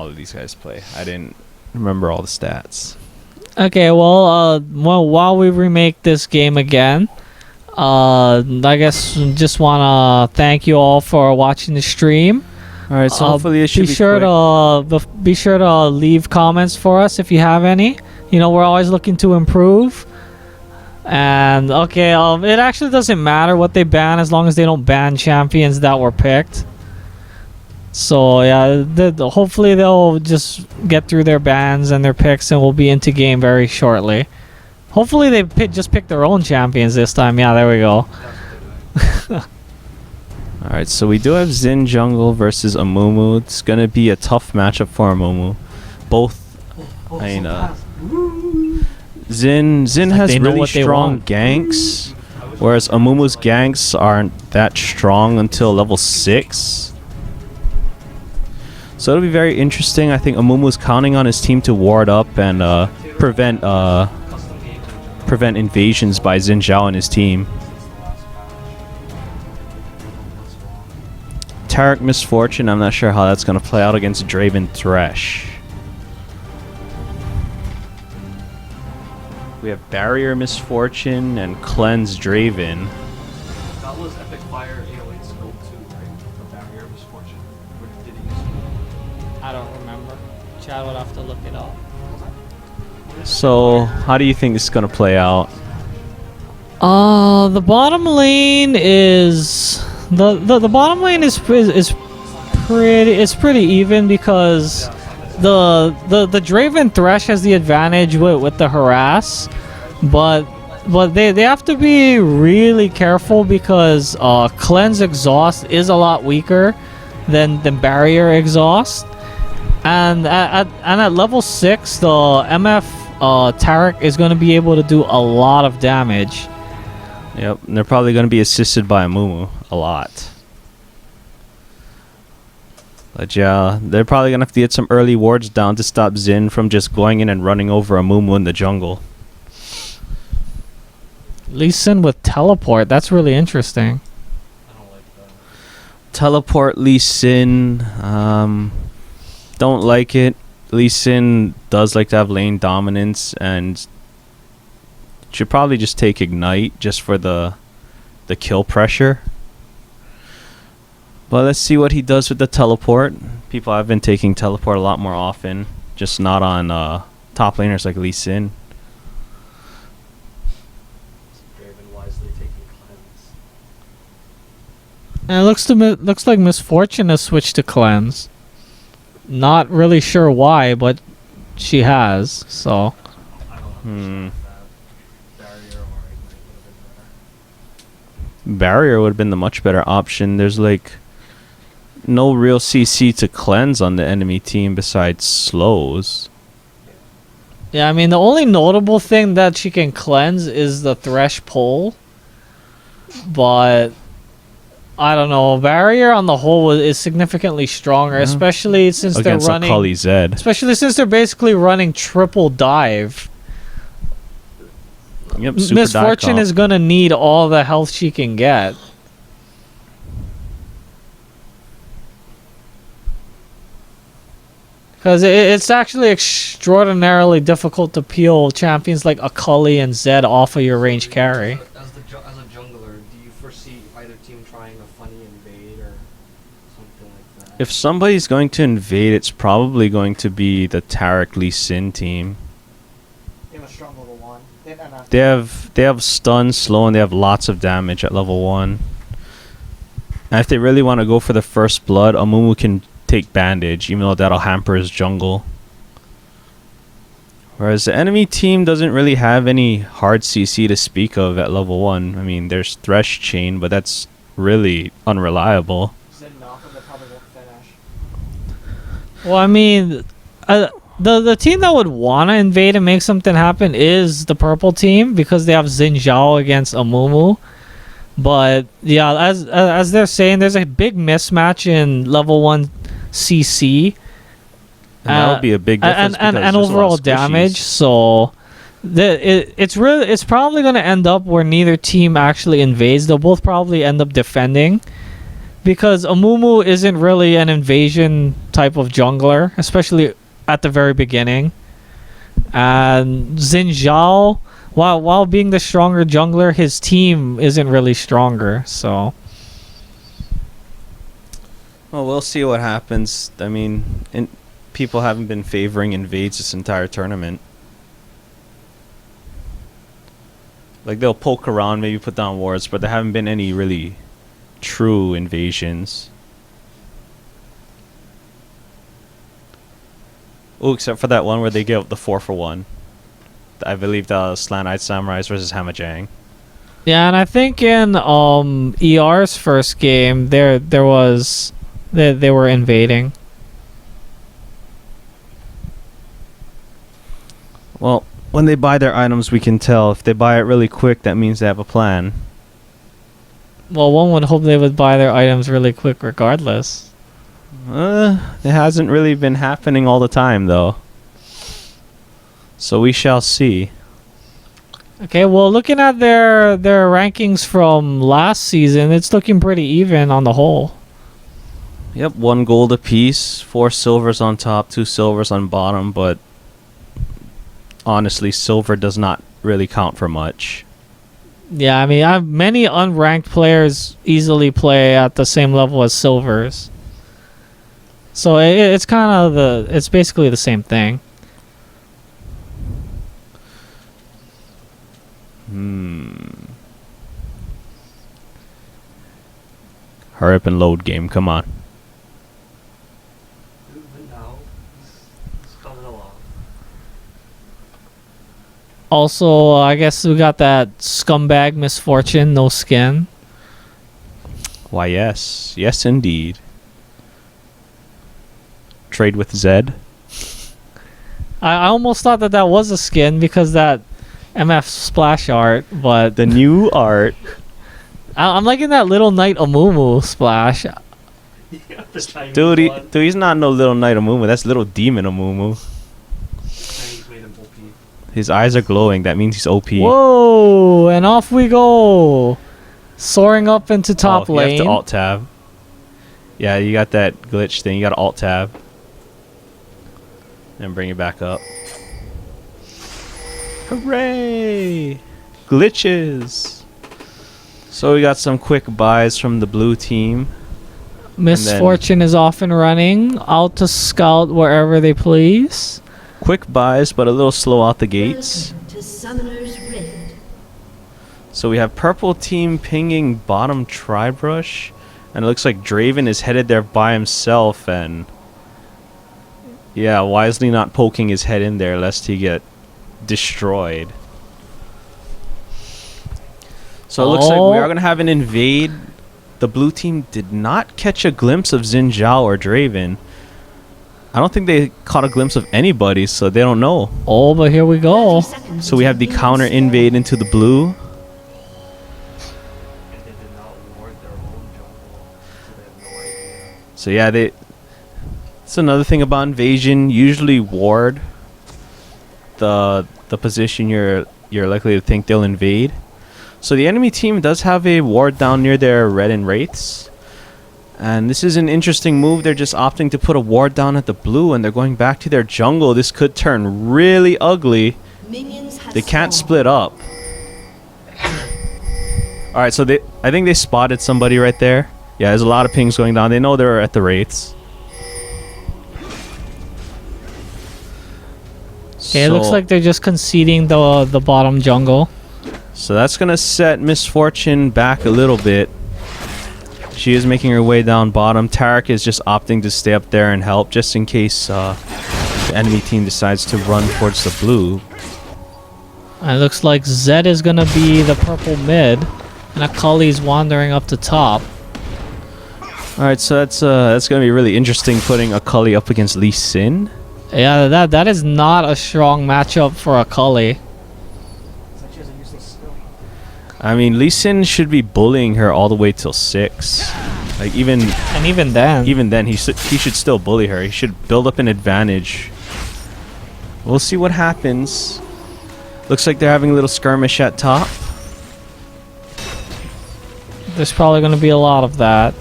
all of these guys play. I didn't remember all the stats. Okay, well, while we remake this game again, I guess just want to thank you all for watching the stream. All right, so hopefully it should be sure quick. be sure to leave comments for us if you have any. You know, we're always looking to improve. And okay, it actually doesn't matter what they ban as long as they don't ban champions that were picked. So yeah, hopefully they'll just get through their bans and their picks, and we'll be into game very shortly. Hopefully they just pick their own champions this time. Yeah, there we go. All right, so we do have Xin jungle versus a MooMoo. It's gonna be a tough matchup for a MooMoo. Both, I mean, Xin has really strong ganks, whereas Amumu's ganks aren't that strong until level 6. So it'll be very interesting. I think Amumu's counting on his team to ward up and prevent invasions by Xin Zhao and his team. Tarek Misfortune, I'm not sure how that's going to play out against Draven Thresh. We have Barrier Misfortune and Cleanse Draven. That was Epic Fire 808 Scope 2, right? For Barrier Misfortune. Or did he use I don't remember. Chad would have to look it up. So, how do you think this is going to play out? The bottom lane is the bottom lane is pretty even because the Draven Thresh has the advantage with the harass, but they have to be really careful because Cleanse Exhaust is a lot weaker than Barrier Exhaust, and at level 6 the MF Tarek is going to be able to do a lot of damage. Yep, and they're probably going to be assisted by a MooMoo a lot. But yeah, they're probably going to have to get some early wards down to stop Xin from just going in and running over a MooMoo in the jungle. Lee Sin with teleport, that's really interesting. I don't like that. Teleport Lee Sin, don't like it. Lee Sin does like to have lane dominance and should probably just take Ignite just for the kill pressure. But let's see what he does with the teleport. People have been taking teleport a lot more often, just not on top laners like Lee Sin. Draven wisely taking Cleanse. And it looks like Misfortune has switched to Cleanse. Not really sure why, but she has, so. I don't know. Barrier or Ignite would have been better. Barrier would have been the much better option. There's like no real CC to cleanse on the enemy team besides slows. Yeah, I mean, the only notable thing that she can cleanse is the Thresh pole. But I don't know. Barrier on the whole is significantly stronger, especially since Against they're running. Akali Zed. Especially since they're basically running triple dive. Yep, super Misfortune dive is gonna need all the health she can get. Because it's actually extraordinarily difficult to peel champions like Akali and Zed off of your range carry. As a jungler, do you foresee either team trying a funny invade or something like that? If somebody's going to invade, it's probably going to be the Tarek Lee Sin team. They have a strong level 1. They have stun, slow, and they have lots of damage at level 1. And if they really want to go for the first blood, Amumu can take bandage, even though that'll hamper his jungle. Whereas the enemy team doesn't really have any hard CC to speak of at level 1. I mean, there's Thresh Chain, but that's really unreliable. Zed Malcolm, they probably won't finish. Well, I mean, the team that would want to invade and make something happen is the purple team because they have Xin Zhao against Amumu. But yeah, as they're saying, there's a big mismatch in level 1 CC. And that would be a big difference and overall damage. So it's probably going to end up where neither team actually invades. They'll both probably end up defending because a MooMoo isn't really an invasion type of jungler, especially at the very beginning. And Xin Zhao, while being the stronger jungler, his team isn't really stronger. So, Well, we'll see what happens. I mean, people haven't been favoring invades this entire tournament. Like, they'll poke around, maybe put down wards, but there haven't been any really true invasions. Oh, except for that one where they give the 4-for-1. I believe the Slant-Eyed Samurais versus Hammajang. yeah, and I think in ER's first game, they were invading. Well, when they buy their items, we can tell. If they buy it really quick, that means they have a plan. Well, one would hope they would buy their items really quick regardless. It hasn't really been happening all the time, though. So we shall see. Okay, well, looking at their rankings from last season, it's looking pretty even on the whole. Yep, 1 gold apiece, 4 silvers on top, 2 silvers on bottom, but honestly, silver does not really count for much. Yeah, I mean, many unranked players easily play at the same level as silvers. So it's kind of it's basically the same thing. Hurry up and load, game, come on. But now, he's coming along. Also, I guess we got that scumbag Misfortune, no skin. Why, yes. Yes, indeed. Trade with Zed. I almost thought that was a skin because that MF splash art, but The new art. I'm liking that little knight Amumu splash. Yeah, the Chinese Dude, one. he's not no little knight Amumu. That's little demon Amumu. Chinese made him OP. His eyes are glowing. That means he's OP. Whoa, and off we go. Soaring up into top You have lane. to alt tab. Yeah, you got that glitch thing. You got to alt tab. And bring it back up. Hooray! Glitches! So we got some quick buys from the blue team. Misfortune is off and running, out to scout wherever they please. Quick buys, but a little slow out the gates. Welcome to Summoner's Rift. So we have purple team pinging bottom Tribrush. And it looks like Draven is headed there by himself. And yeah, wisely not poking his head in there lest he get destroyed. So it looks like we are going to have an invade. The blue team did not catch a glimpse of Xin Zhao or Draven. I don't think they caught a glimpse of anybody, so they don't know. Oh, but here we go. 30 seconds So we have the until counter minions invade into the blue. And they did not ward their own jungle. So they have no idea. So yeah, it's another thing about invasion. Usually ward the position you're likely to think they'll invade. So the enemy team does have a ward down near their red and wraiths. And this is an interesting move. They're just opting to put a ward down at the blue and they're going back to their jungle. This could turn really ugly. Minions have They can't spawned. split up. Alright, so I think they spotted somebody right there. Yeah, there's a lot of pings going down. They know they're at the wraiths. Okay, it looks like they're just conceding the bottom jungle. So that's going to set Misfortune back a little bit. She is making her way down bottom. Tarek is just opting to stay up there and help just in case the enemy team decides to run towards the blue. And it looks like Zed is going to be the purple mid. And Akali's wandering up the top. Alright, so that's going to be really interesting putting Akali up against Lee Sin. Yeah, that is not a strong matchup for Akali. It's like she has a useless skill. I mean, Lee Sin should be bullying her all the way till 6. Like, even then, he should still bully her. He should build up an advantage. We'll see what happens. Looks like they're having a little skirmish at top. There's probably going to be a lot of that.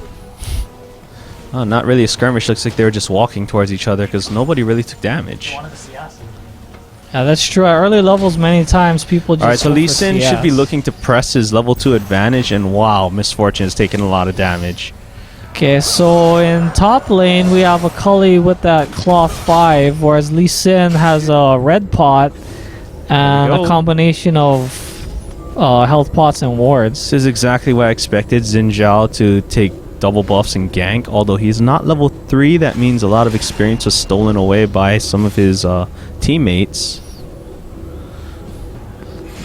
Oh, not really a skirmish. Looks like they were just walking towards each other because nobody really took damage. Wanted to see us. Yeah, that's true. At early levels, many times people just. Alright, so go Lee for Sin should be CS. looking to press his level 2 advantage, and wow, Misfortune has taken a lot of damage. Okay, so in top lane we have a Cully with that cloth 5, whereas Lee Sin has a red pot and go. a combination of health pots and wards. This is exactly what I expected Xin Zhao to take double buffs and gank, although he's not level 3. That means a lot of experience was stolen away by some of his teammates.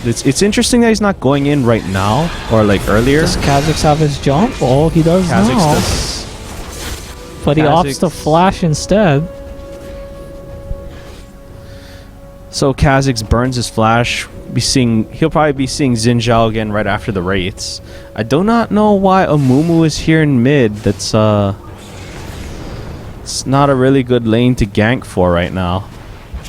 It's interesting that he's not going in right now, or like earlier. Does Kha'Zix have his jump? Oh, he does Kha'Zix now. does. But he opts to Kha'Zix- flash instead. So Kha'Zix burns his flash. He'll probably be seeing Xin Zhao again right after the wraiths. I do not know why a MooMoo is here in mid. That's it's not a really good lane to gank for right now.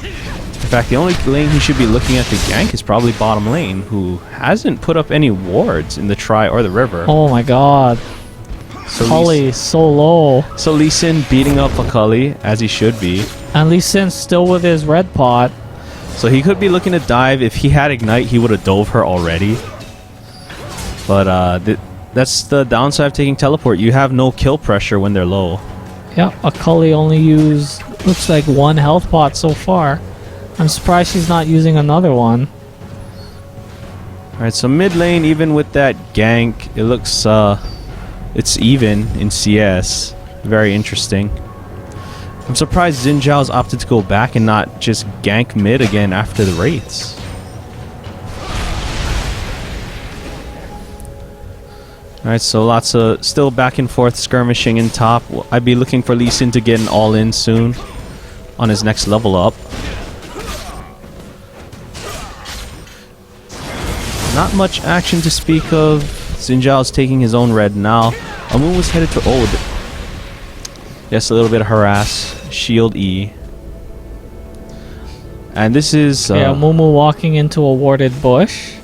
In fact, the only lane he should be looking at to gank is probably bottom lane, who hasn't put up any wards in the Tri or the river. Oh my god. So Cully so low. So Lee Sin beating up Akali as he should be. And Lee Sin's still with his red pot. So he could be looking to dive. If he had Ignite, he would have dove her already. But that's the downside of taking Teleport. You have no kill pressure when they're low. Yeah, Akali only used, looks like 1 health pot so far. I'm surprised she's not using another one. Alright, so mid lane, even with that gank, it looks, it's even in CS. Very interesting. I'm surprised Xin Zhao's opted to go back and not just gank mid again after the wraiths. Alright, so lots of still back and forth skirmishing in top. I'd be looking for Lee Sin to get an all-in soon on his next level up. Not much action to speak of. Xin Zhao's taking his own red now. Amun was headed to Ode. Yes, a little bit of harass. Shield E. And this is... Yeah, MooMoo walking into a warded bush.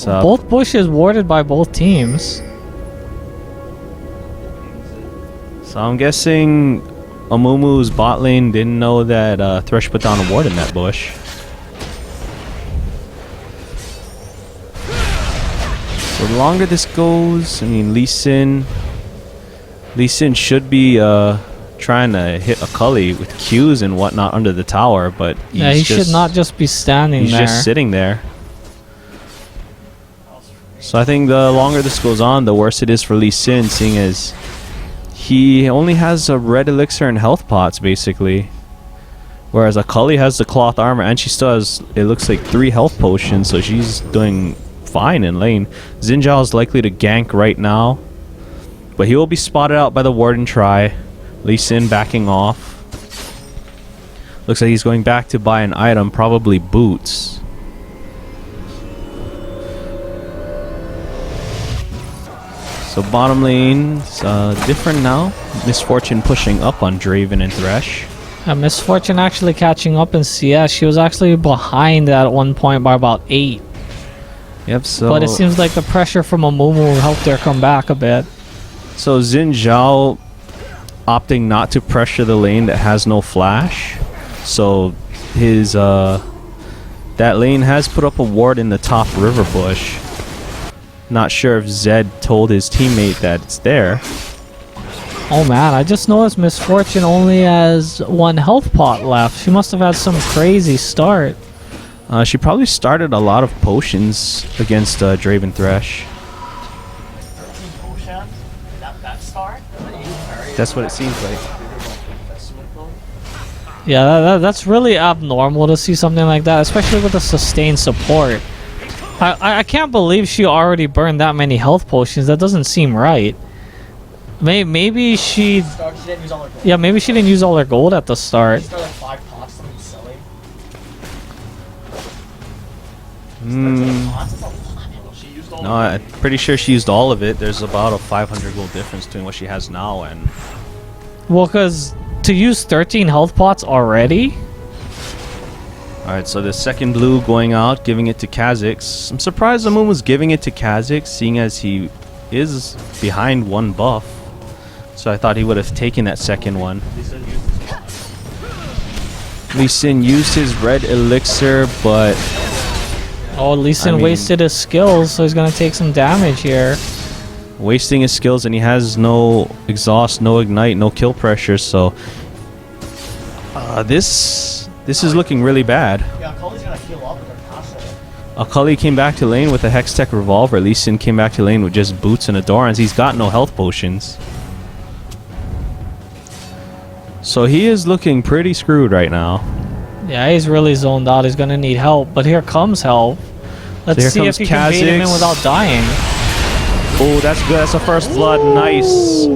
Both bushes warded by both teams. So I'm guessing Amumu's bot lane didn't know that Thresh put down a ward in that bush. So the longer this goes, I mean, Lee Sin should be trying to hit Akali with Qs and whatnot under the tower, but Yeah, he should not just be standing he's there. just sitting there. So I think the longer this goes on, the worse it is for Lee Sin, seeing as he only has a red elixir and health pots, basically. Whereas Akali has the cloth armor, and she still has, it looks like, 3 health potions, so she's doing fine in lane. Xin Zhao is likely to gank right now, but he will be spotted out by the Warden Tri. Lee Sin backing off. Looks like he's going back to buy an item, probably boots. So bottom lane's different now. Misfortune pushing up on Draven and Thresh. Misfortune actually catching up in CS. She was actually behind at one point by about 8. Yep, so... But it seems like the pressure from a MooMoo helped her come back a bit. So Xin Zhao opting not to pressure the lane that has no flash. So his that lane has put up a ward in the top river bush. Not sure if Zed told his teammate that it's there. Oh man, I just noticed Misfortune only has 1 health pot left. She must have had some crazy start. She probably started a lot of potions against Draven Thresh. 13 potions. That start? That's what it seems like. Yeah, that's really abnormal to see something like that, especially with the sustained support. I can't believe she already burned that many health potions. That doesn't seem right. Maybe she... She didn't use all her gold. Yeah, maybe she didn't use all her gold at the start. She started like 5 pots, something silly. No, I'm pretty sure she used all of it. There's about a 500 gold difference between what she has now and... Well, because to use 13 health pots already? Alright, so the second blue going out, giving it to Kha'Zix. I'm surprised Amun was giving it to Kha'Zix, seeing as he is behind 1 buff. So I thought he would have taken that second one. Lee Sin used his red elixir, but Oh, Lee Sin I mean- wasted his skills, so he's gonna take some damage here. wasting his skills, and he has no exhaust, no ignite, no kill pressure. So this is looking really bad. Yeah, Cody's gonna heal up with her passive. Akali came back to lane with a Hextech Revolver. Lee Sin came back to lane with just boots and Adorans. He's got no health potions. So he is looking pretty screwed right now. Yeah, he's really zoned out. He's gonna need help, but here comes help. Let's here see comes if he can bait him in Kha'Zix. without dying. Oh, that's good. That's a first blood. Nice.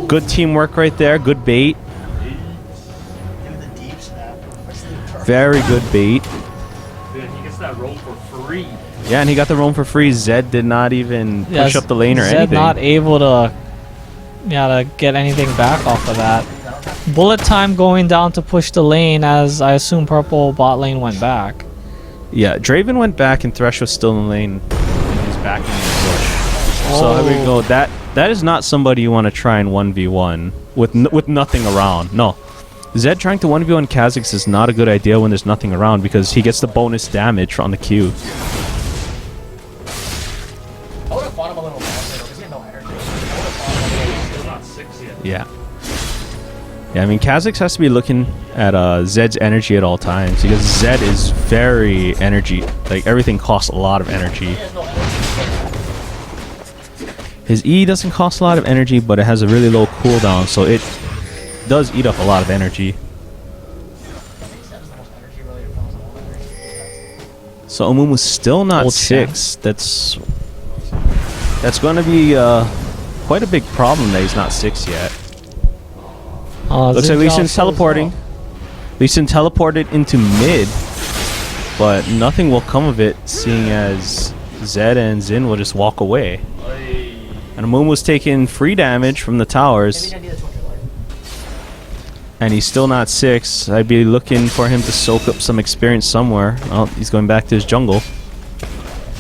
Good teamwork right there. Good bait. Do the deep snap. What's the turn? Very good bait. Dude, he gets that roll for free. Yeah, and he got the roam for free. Zed did not even Yeah, push up the lane or Zed anything. not able to get anything back off of that. Bullet time going down to push the lane as I assume purple bot lane went back. Yeah, Draven went back and Thresh was still in the lane. And he's backing in the bush. So there we go. That is not somebody you want to try and 1v1 with nothing around. No. Zed trying to 1v1 Kha'Zix is not a good idea when there's nothing around because he gets the bonus damage on the Q. I would have fought him a little longer because he had no energy. I would have fought him Still not 6 yet. Yeah. Yeah, I mean, Kha'Zix has to be looking at Zed's energy at all times because Zed is very energy. Like, everything costs a lot of energy. He has no energy. His E doesn't cost a lot of energy, but it has a really low cooldown, so it does eat up a lot of energy. He has the most energy related from his own energy. So Amumu's still not Old 6. That's going to be quite a big problem that he's not 6 yet. Looks like Lee Sin's teleporting. Lee Sin teleported into mid, but nothing will come of it, seeing as Zed and Xin will just walk away. And Amumu's taking free damage from the Maybe towers, he didn't need a 200 life. and he's still not 6. I'd be looking for him to soak up some experience somewhere. Oh, he's going back to his jungle.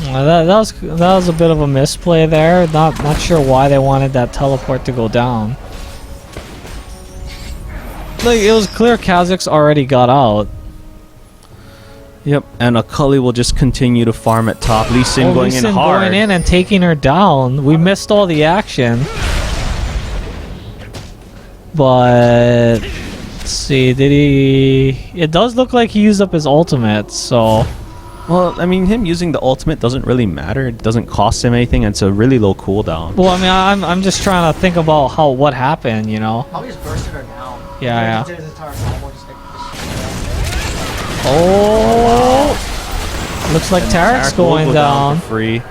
That was a bit of a misplay there. Not sure why they wanted that teleport to go down. Like, it was clear Kha'Zix already got out. Yep, and Akali will just continue to farm at top. Lee Sin Oh, going Lee in Sin hard. going in and taking her down. We missed all the action. But let's see, did he? It does look like he used up his ultimate, so Well, I mean, him using the ultimate doesn't really matter. It doesn't cost him anything, and it's a really low cooldown. well, I mean, I'm just trying to think about what happened, you know? Probably just bursted her down. Yeah. He did his entire combo, just like, Oh, looks like Tarek's Tarik will going go down. for free.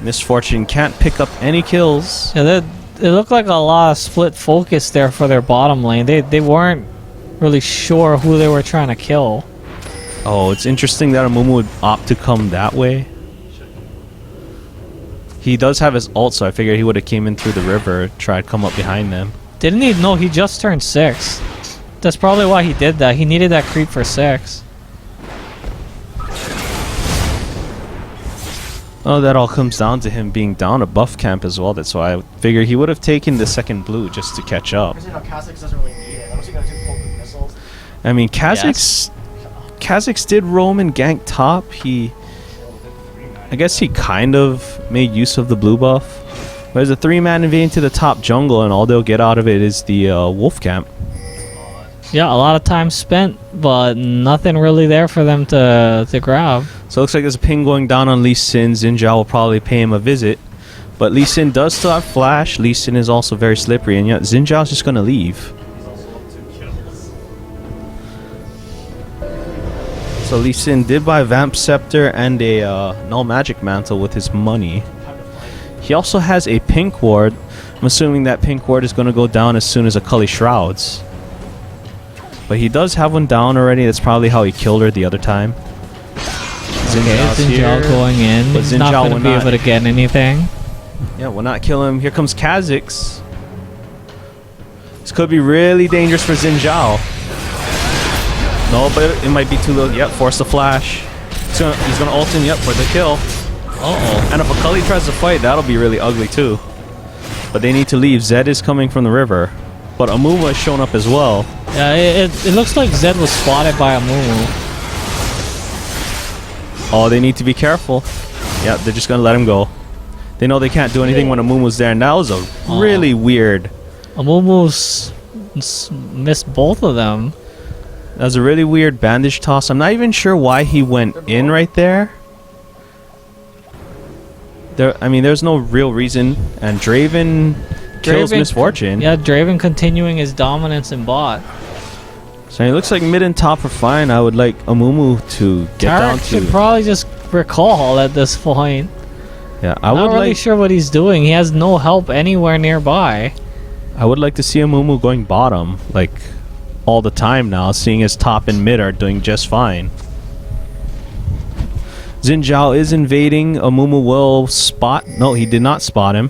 Misfortune can't pick up any kills. Yeah, it looked like a lot of split focus there for their bottom lane. They weren't really sure who they were trying to kill. Oh, it's interesting that Amumu would opt to come that way. He does have his ult, so I figured he would have came in through the river, tried to come up behind them. Didn't he? No, he just turned 6. That's probably why he did that. He needed that creep for 6. Oh, that all comes down to him being down a buff camp as well. That's why I figured he would have taken the second blue just to catch up. because, you know, Kha'Zix doesn't really need it. Unless you gotta do full missiles. I mean, Kha'Zix did roam and gank top. I guess he kind of made use of the blue buff. But there's a 3-man invading to the top jungle, and all they'll get out of it is the wolf camp. Yeah, a lot of time spent, but nothing really there for them to grab. So it looks like there's a ping going down on Lee Sin. Xin Zhao will probably pay him a visit. But Lee Sin does still have flash. Lee Sin is also very slippery, and yet Xin Zhao's just going to leave. He's also up 2 kills. So Lee Sin did buy Vamp Scepter and a Null Magic Mantle with his money. He also has a Pink Ward. I'm assuming that Pink Ward is going to go down as soon as Akali Shrouds. But he does have one down already. That's probably how he killed her the other time. Okay, Zhao Xin Zhao going in. But He's Xin not Zhao going to will be not- able to get anything. Yeah, will not kill him. Here comes Kha'Zix. This could be really dangerous for Xin Zhao. No, but it might be too little. Yep, force the flash. He's gonna ult him, yep, for the kill. Uh-oh. And if Akali tries to fight, that'll be really ugly too. But But they need to leave. Zed is coming from the river. But MooMoo has shown up as well. Yeah, it looks like Zed was spotted by a MooMoo. Oh, they need to be careful. Yeah, they're just going to let him go. They know they can't do anything when a MooMoo's there. And that was a really weird... A MooMoo's missed both of them. That was a really weird bandage toss. I'm not even sure why he went in right there. I mean, there's no real reason. And Draven kills Misfortune. Yeah, Draven continuing his dominance in bot. So it looks like mid and top are fine. I would like a MooMoo to get Tarek down to... should probably just recall at this point. Yeah, I would Not really sure what he's doing. He has no help anywhere nearby. I would like to see a MooMoo going bottom, like, all the time now, seeing his top and mid are doing just fine. Xin Zhao is invading. A MooMoo will spot... No, he did not spot him.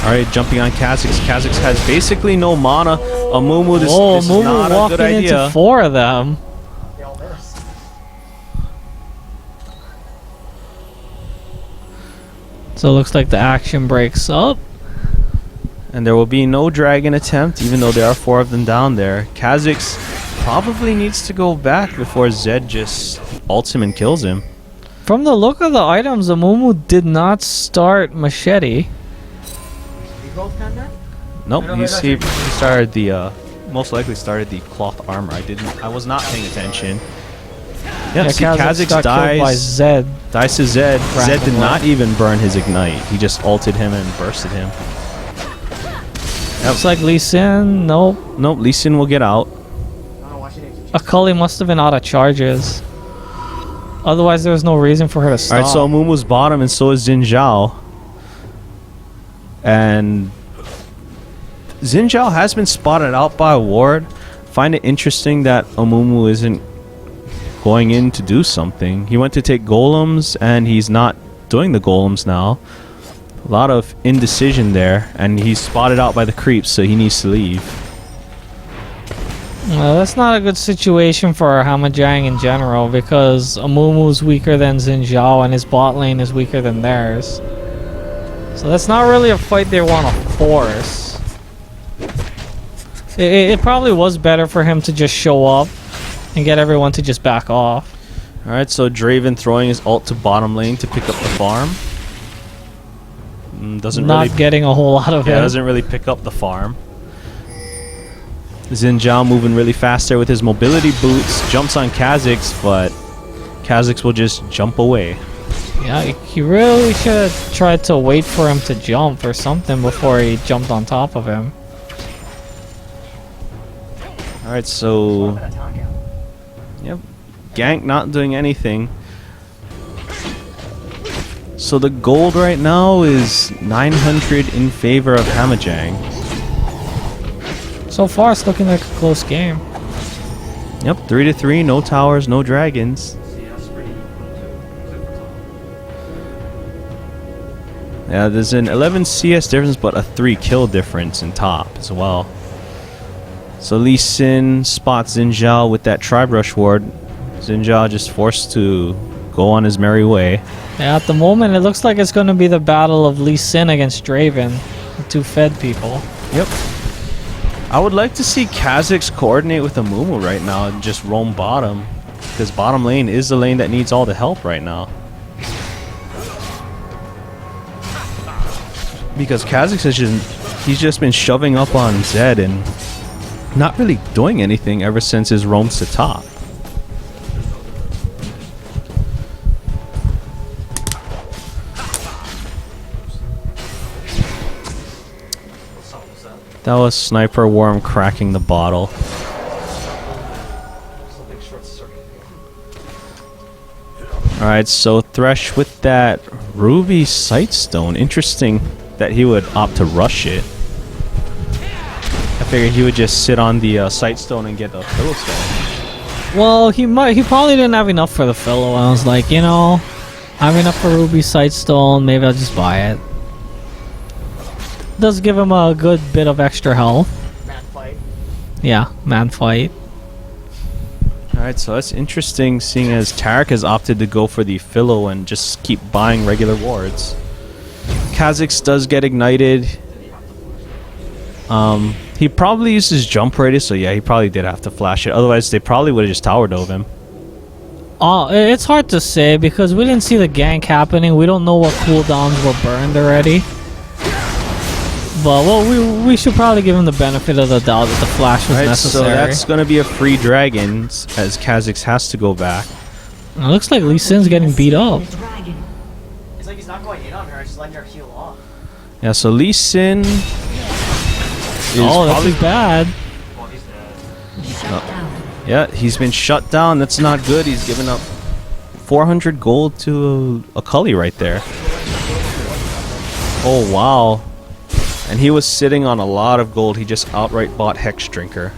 Alright, jumping on Kha'Zix. Kha'Zix has basically no mana. A MooMoo, this is not a good idea. Into 4 of them. They all missed. So it looks like the action breaks up. And there will be no dragon attempt, even though there are 4 of them down there. Kha'Zix probably needs to go back before Zed just ults him and kills him. From the look of the items, the MooMoo did not start Machete. Both kind of? Nope, he started the most likely started the cloth armor. I was not paying attention. Yeah, see, Kha'Zix got killed by Zed. Dies to Zed. Zed did not even burn his ignite. He just ulted him and bursted him. Looks like Lee Sin. Nope. Nope, Lee Sin will get out. Akali must have been out of charges. Otherwise, there was no reason for her to stop. Alright, so MooMoo's bottom and so is Xin Zhao. And Xin Zhao has been spotted out by a ward. Find it interesting that MooMoo isn't going in to do something. He went to take golems and he's not doing the golems now. A lot of indecision there, and he's spotted out by the creeps, so he needs to leave. Well, that's not a good situation for Hammajang in general, because MooMoo's weaker than Xin Zhao and his bot lane is weaker than theirs. So that's not really a fight they want to force. It probably was better for him to just show up and get everyone to just back off. Alright, so Draven throwing his ult to bottom lane to pick up the farm. Doesn't not really getting a whole lot of it. Doesn't really pick up the farm. Xin Zhao moving really fast there with his mobility boots. Jumps on Kha'Zix, but Kha'Zix will just jump away. Yeah, he really should have tried to wait for him to jump or something before he jumped on top of him. Alright, so... Yep. Gank not doing anything. So the gold right now is 900 in favor of Hammajang. So far, it's looking like a close game. Yep, 3-3, no towers, no dragons. Yeah, there's an 11 CS difference, but a 3 kill difference in top as well. So Lee Sin spots Xin Zhao with that Tribe Rush ward. Xin Zhao just forced to go on his merry way. Yeah, at the moment, it looks like it's going to be the battle of Lee Sin against Draven, the 2 Fed people. Yep. I would like to see Kha'Zix coordinate with a MooMoo right now and just roam bottom, because bottom lane is the lane that needs all the help right now. Because Kha'Zix has he's just been shoving up on Zed and not really doing anything ever since his roams to top. That was sniperworm cracking the bottle. Alright, so Thresh with that Ruby Sightstone. Interesting that he would opt to rush it. I figured he would just sit on the Sightstone and get a Philistone. Well, he probably didn't have enough for the Philo. I was like, you know, I have enough for Ruby Sightstone, maybe I'll just buy it. Does give him a good bit of extra health. Man fight. Yeah, man fight. Alright, so that's interesting seeing as Tarek has opted to go for the Philo and just keep buying regular wards. Kha'Zix does get ignited. He probably used his jump radius, so yeah, he probably did have to flash it. Otherwise, they probably would have just tower dove him. It's hard to say because we didn't see the gank happening. We don't know what cooldowns were burned already. But well, we should probably give him the benefit of the doubt that the flash was necessary. So that's going to be a free dragon as Kha'Zix has to go back. It looks like Lee Sin's getting beat up. Dragon. It's like he's not going in on her, he's letting her heal off. Yeah, so Lee Sin. Oh, this is bad. Well, he's dead. Shut down. Yeah, he's been shut down. That's not good. He's given up 400 gold to a Cully right there. Oh, wow. And he was sitting on a lot of gold. He just outright bought Hex Drinker.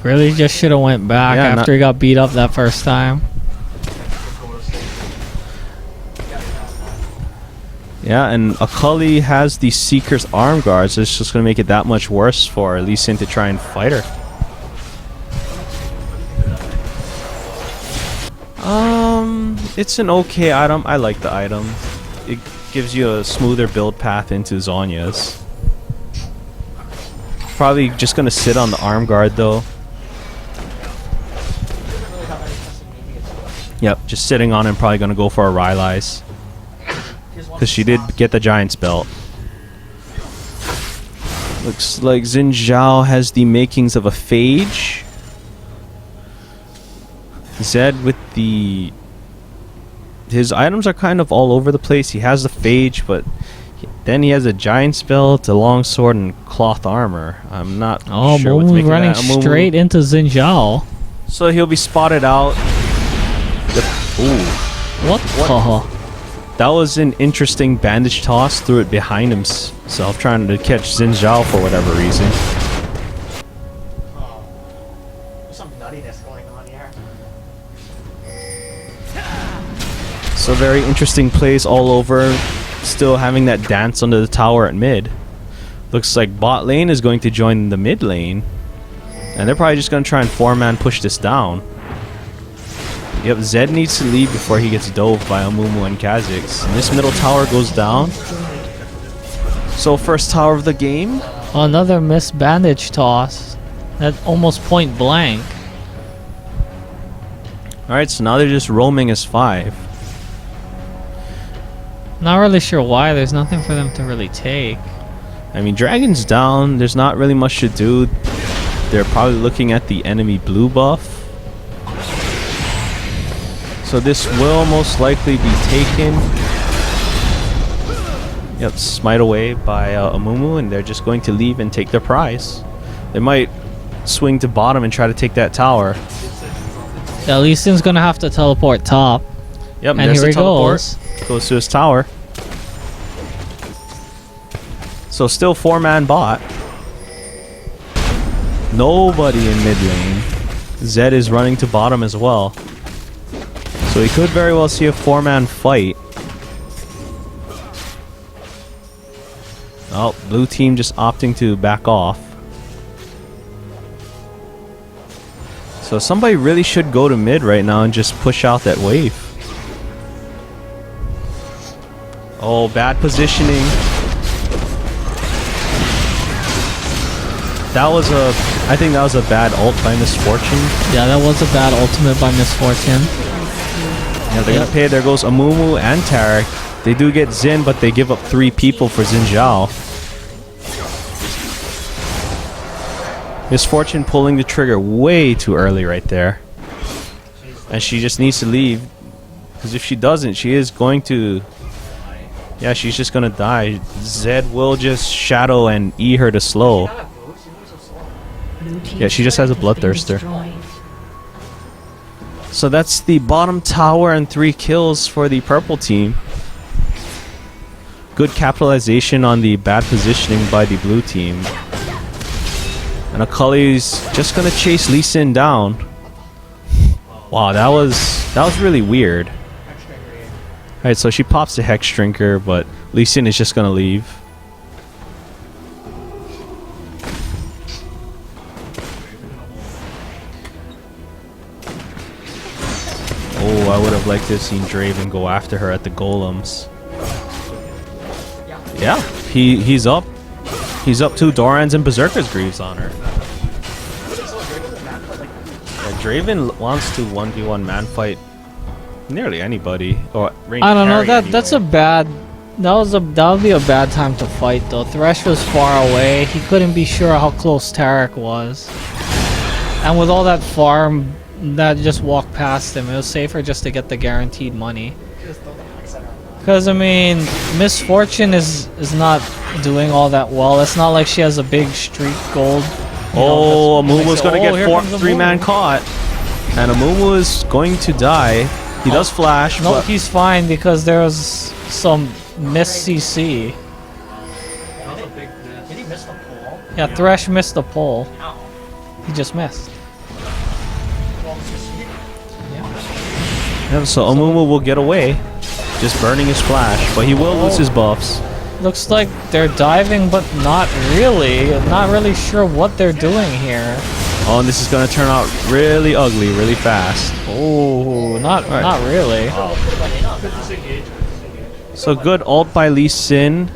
Really just should have went back after he got beat up that first time. Yeah, and Akali has the Seeker's arm guards. It's just going to make it that much worse for Lee Sin to try and fight her. It's an okay item. I like the item. It gives you a smoother build path into Zhonya's. Probably just going to sit on the arm guard though. Yep, just sitting on him, probably going to go for a Rylai's. Because she did get the Giant's Belt. Looks like Xin Zhao has the makings of a Phage. Zed with the... His items are kind of all over the place. He has the Phage, but then he has a Giant's Belt, a longsword, and cloth armor. I'm not sure what's making running that. straight into Xin Zhao. So he'll be spotted out. Ooh. What the... That was an interesting bandage toss. Threw it behind himself, trying to catch Xin Zhao for whatever reason. Oh. There's some nuttiness going on here. So very interesting plays all over. Still having that dance under the tower at mid. Looks like bot lane is going to join the mid lane. And they're probably just going to try and 4-man push this down. Yep, Zed needs to leave before he gets dove by MooMoo and Kha'Zix. And this middle tower goes down. So first tower of the game. Another missed bandage toss. That almost point blank. Alright, so now they're just roaming as 5. Not really sure why. There's nothing for them to really take. I mean, Dragon's down. There's not really much to do. They're probably looking at the enemy blue buff. So this will most likely be taken. Yep, smite away by MooMoo, and they're just going to leave and take their prize. They might swing to bottom and try to take that tower. Yeah, Lee Sin's gonna have to teleport top. Yep, and here he goes. Goes to his tower. So still 4-man bot. Nobody in mid lane. Zed is running to bottom as well. So we could very well see a 4-man fight. Oh, blue team just opting to back off. So somebody really should go to mid right now and just push out that wave. Oh, bad positioning. That was I think that was a bad ult by Misfortune. Yeah, that was a bad ultimate by Misfortune. Yeah, they're gonna pay. There goes MooMoo and Tarek. They do get Xin, but they give up 3 people for Xin Zhao. Misfortune pulling the trigger way too early right there. And she just needs to leave. Because if she doesn't, she is going to... Yeah, she's just gonna die. Zed will just shadow and E her to slow. Yeah, she just has a bloodthirster. So that's the bottom tower and 3 kills for the purple team. Good capitalization on the bad positioning by the blue team. And Akali's just gonna chase Lee Sin down. Wow, that was really weird. Alright, so she pops the Hex Drinker, but Lee Sin is just gonna leave. I would have liked to have seen Draven go after her at the golems. Yeah, he's up. He's up 2 Dorans and Berserker's Greaves on her. Yeah, Draven wants to 1v1 man fight nearly anybody. Or range I don't know. carry That's a anyway. bad. That would be a bad time to fight though. Thresh was far away. He couldn't be sure how close Tarek was. And with all that farm that just walked past him, it was safer just to get the guaranteed money. Because I mean, Misfortune is not doing all that well. It's not like she has a big streak gold. Oh, Amuumu's gonna get here 4 comes 3-man Amuumu. caught. And Amuumu is going to die. He does flash, No, but he's fine because there was some miss CC. Did he miss the pool? Yeah, Thresh missed the pull. He just missed. Well, it's just yeah, so Amuumu will get away. Just burning his flash, but he will lose his buffs. Looks like they're diving, but not really. Not really sure what they're doing here. Oh, and this is gonna turn out really ugly, really fast. Oh, not really. So good ult by Lee Sin.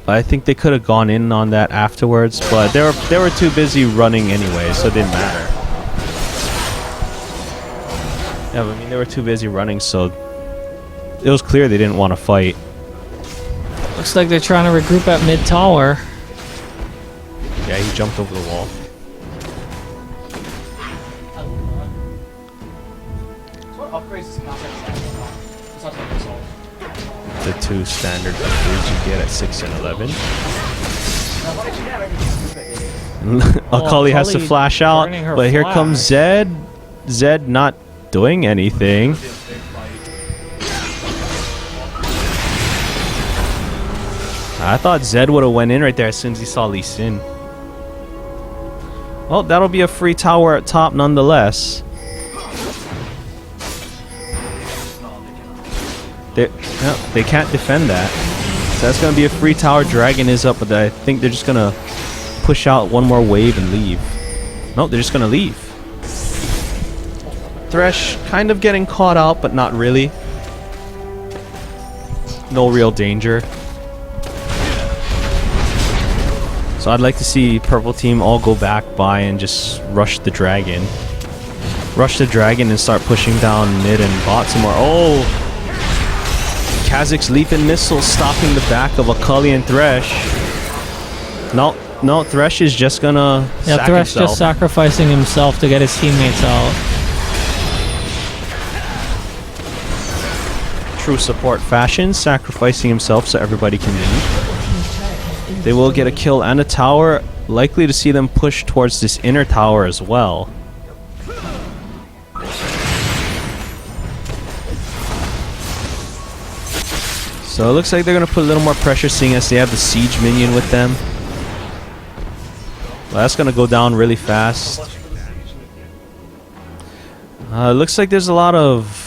I think they could have gone in on that afterwards, but they were too busy running anyway, so it didn't matter. Yeah, but I mean they were too busy running, so it was clear they didn't want to fight. Looks like they're trying to regroup at mid tower. Yeah, he jumped over the wall. what upgrades does contract have? Besides like this whole. The 2 standard upgrades you get at 6 and 11. Now, what did you have? Everything. Akali has to Akali flash out, burning her but here comes flash. Zed. Zed not doing anything. I thought Zed would have went in right there as soon as he saw Lee Sin. Well, that'll be a free tower at top nonetheless. They can't defend that. So that's going to be a free tower. Dragon is up, but I think they're just going to push out one more wave and leave. No, they're just going to leave. Thresh kind of getting caught out, but not really. No real danger. So I'd like to see purple team all go back by and just rush the dragon. Rush the dragon and start pushing down mid and bot some more. Oh! Kha'Zix's leaping missile stopping the back of Akali and Thresh. No, Thresh is just gonna sack Thresh himself. just sacrificing himself to get his teammates out. True support fashion, sacrificing himself so everybody can leave. They will get a kill and a tower. Likely to see them push towards this inner tower as well. So it looks like they're going to put a little more pressure seeing as they have the siege minion with them. Well, that's going to go down really fast. It looks like there's a lot of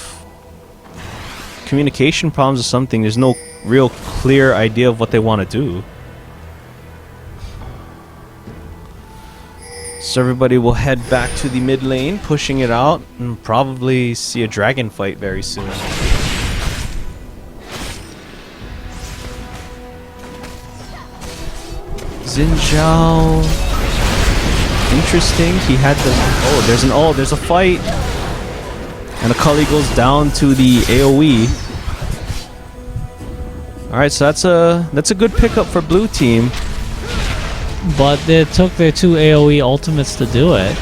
communication problems or something. There's no real clear idea of what they want to do. So everybody will head back to the mid lane, pushing it out, and probably see a dragon fight very soon. Xin Zhao. Interesting. He had the... Oh, there's a fight. And Akali goes down to the AoE. Alright, so that's a good pickup for blue team. But they took their 2 AoE ultimates to do it.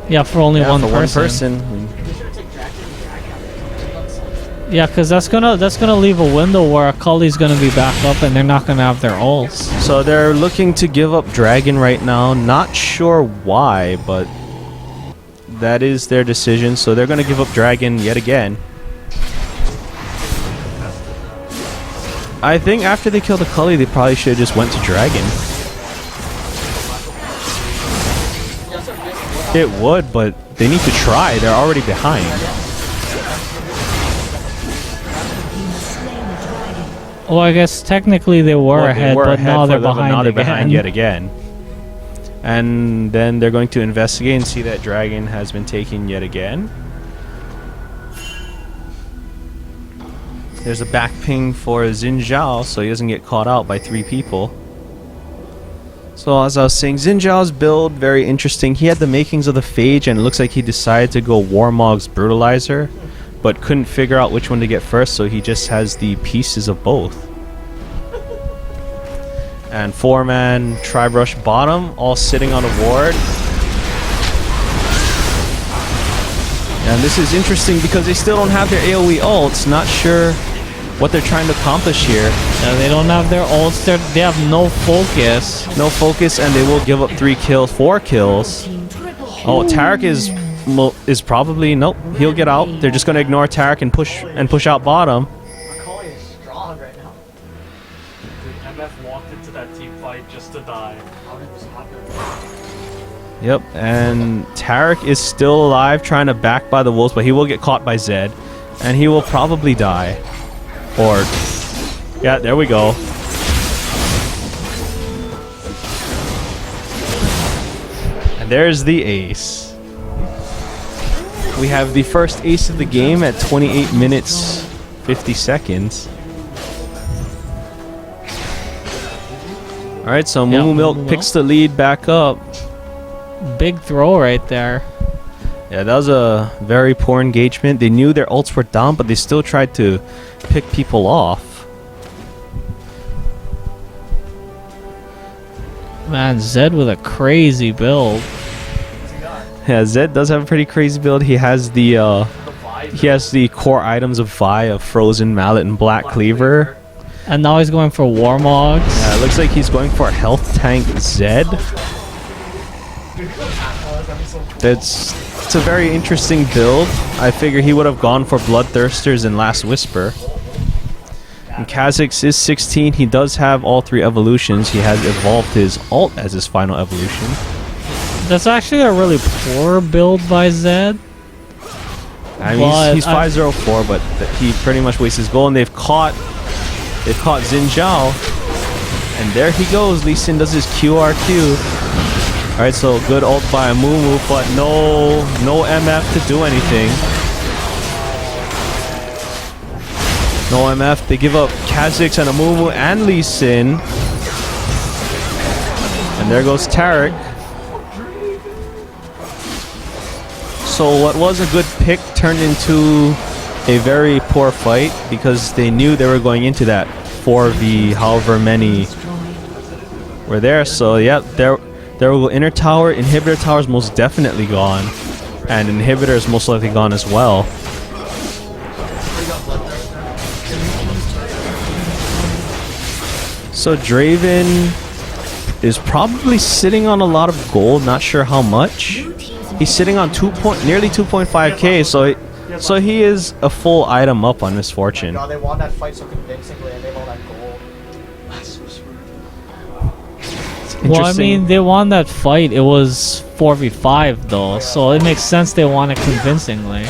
Yeah, for only one person. Yeah, because that's gonna leave a window where Akali's gonna be back up and they're not gonna have their ults. So they're looking to give up Dragon right now. Not sure why, but that is their decision. So they're gonna give up Dragon yet again. I think after they killed Akali, they probably should have just went to Dragon. It would, but they need to try. They're already behind. Well, I guess technically they were ahead, but now they're behind yet again. And then they're going to investigate and see that Dragon has been taken yet again. There's a back ping for Xin Zhao, so he doesn't get caught out by 3 people. So as I was saying, Xin Zhao's build, very interesting. He had the makings of the Phage, and it looks like he decided to go Warmog's Brutalizer, but couldn't figure out which one to get first, so he just has the pieces of both. And 4-man Tri-Brush bottom, all sitting on a ward. And this is interesting because they still don't have their AoE ults. Not sure what they're trying to accomplish here. Yeah, they don't have their ults. They have no focus. No focus, and they will give up 3 kills, 4 kills. Oh, Taric is probably nope. He'll get out. They're just gonna ignore Taric and push out bottom. Macaulay is strong right now. Dude, MF walked into that team fight just to die. Yep, and Taric is still alive, trying to back by the wolves, but he will get caught by Zed, and he will probably die. Or, yeah, there we go. And there's the ace. We have the first ace of the game at 28 minutes 50 seconds. Alright, so Yeah, MooMoo Milk MooMoo picks the lead back up. Big throw right there. Yeah, that was a very poor engagement. They knew their ults were down, but they still tried to pick people off. Man, Zed with a crazy build. Yeah, Zed does have a pretty crazy build. He has the core items of Vi, of Frozen Mallet and Black Cleaver. And now he's going for Warmogs. Yeah, it looks like he's going for a health tank Zed. It's a very interesting build. I figure he would have gone for Bloodthirsters and Last Whisper. And Kha'Zix is 16. He does have all 3 evolutions. He has evolved his ult as his final evolution. That's actually a really poor build by Zed. I mean, he's 504, but he pretty much wastes his gold, and they've caught Xin Zhao. And there he goes. Lee Sin does his QRQ. Alright, so good ult by a MooMoo, but no MF to do anything. No MF. They give up Kha'Zix and a MooMoo and Lee Sin. And there goes Taric. So what was a good pick turned into a very poor fight because they knew they were going into that 4v however many were there. So yeah, there will go inner tower. Inhibitor tower is most definitely gone, and inhibitor is most likely gone as well. So Draven is probably sitting on a lot of gold, not sure how much. He's sitting on nearly 2.5k, so he is a full item up on Misfortune. God, they won that fight so convincingly, and they won that gold. Well, I mean, they won that fight. It was 4v5 though, so it makes sense they won it convincingly.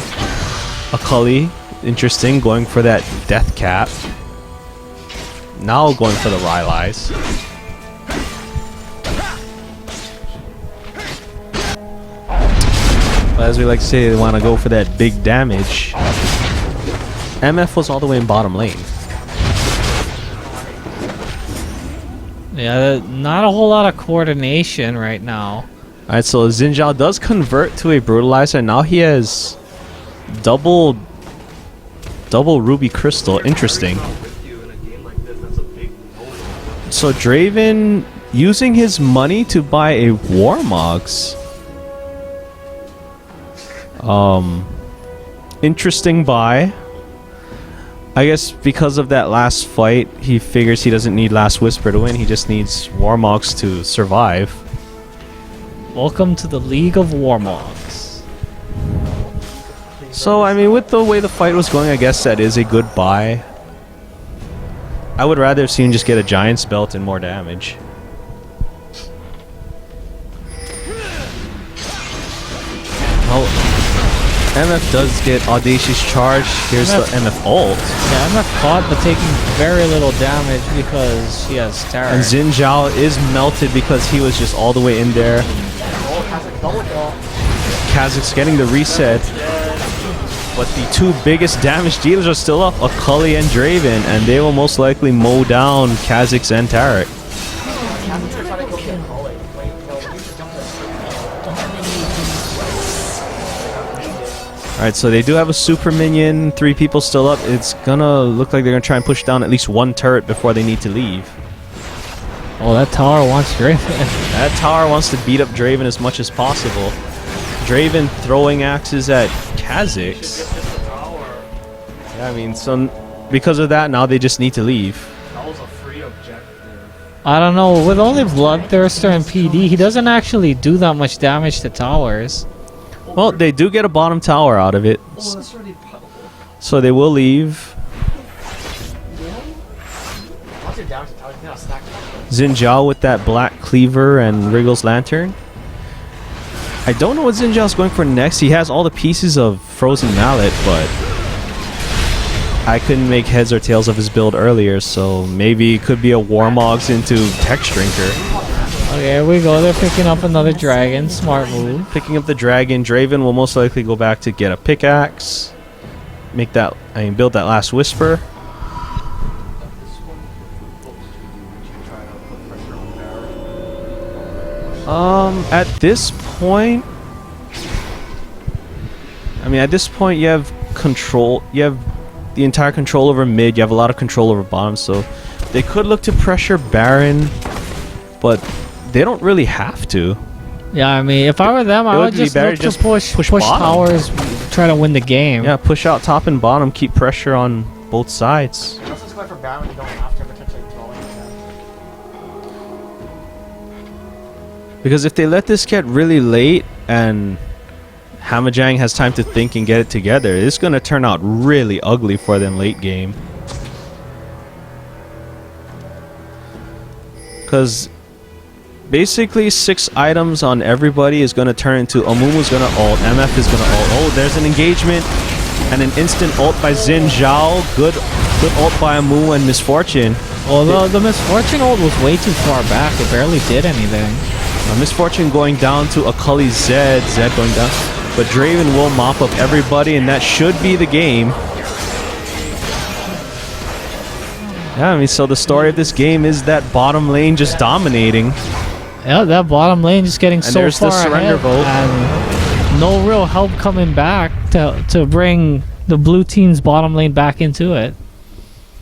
Akali, interesting, going for that death cap. Now going for the Rylai's. But as we like to say, they want to go for that big damage. MF was all the way in bottom lane. Yeah, not a whole lot of coordination right now. Alright, so Xin Zhao does convert to a Brutalizer. Now he has double Ruby Crystal. Interesting. So Draven using his money to buy a Warmogs. Interesting buy. I guess because of that last fight, he figures he doesn't need Last Whisper to win. He just needs Warmogs to survive. Welcome to the League of Warmogs. So, I mean, with the way the fight was going, I guess that is a good buy. I would rather have seen him just get a Giant's Belt and more damage. Oh. MF does get Audacious Charge. Here's the MF ult. Yeah, MF caught, but taking very little damage because he has Taric. And Xin Zhao is melted because he was just all the way in there. Kha'Zix getting the reset. But the two biggest damage dealers are still up, Akali and Draven, and they will most likely mow down Kha'Zix and Taric. Alright, so they do have a super minion, 3 people still up. It's gonna look like they're gonna try and push down at least 1 turret before they need to leave. Oh, that tower wants Draven. That tower wants to beat up Draven as much as possible. Draven throwing axes at Kha'Zix. Yeah, I mean, so because of that, now they just need to leave. That was a free objective. I don't know. With only Bloodthirster and PD, he doesn't actually do that much damage to towers. Well, they do get a bottom tower out of it. Oh, that's already powerful. So they will leave. Once you're down to tower, you can snack it. Xin Zhao with that black cleaver and Wriggle's lantern. I don't know what Xin Zhao's going for next. He has all the pieces of Frozen Mallet, but I couldn't make heads or tails of his build earlier, so maybe it could be a Warmogs into Text Drinker. Okay, here we go. They're picking up another dragon. Smart move. Picking up the dragon, Draven will most likely go back to get a pickaxe. Make that, build that last whisper. At this point, at this point you have control, you have the entire control over mid, you have a lot of control over bottom, so they could look to pressure Baron, but they don't really have to. Yeah, I mean, if I were them, I would just look to push towers, try to win the game. Yeah, push out top and bottom, keep pressure on both sides. You also just go for Baron when you don't have to, potentially throwing it. Because if they let this get really late and Hammajang has time to think and get it together, it's going to turn out really ugly for them late game. Because basically 6 items on everybody is going to turn into MooMoo's going to ult, MF is going to ult. Oh, there's an engagement and an instant ult by Xin Zhao. Good ult by MooMoo and Misfortune. Although the Misfortune ult was way too far back, it barely did anything. Misfortune going down to Akali Zed going down. But Draven will mop up everybody, and that should be the game. Yeah, so the story of this game is that bottom lane just dominating. Yeah, that bottom lane just getting so there's far the surrender ahead, vote. and no real help coming back to bring the blue team's bottom lane back into it.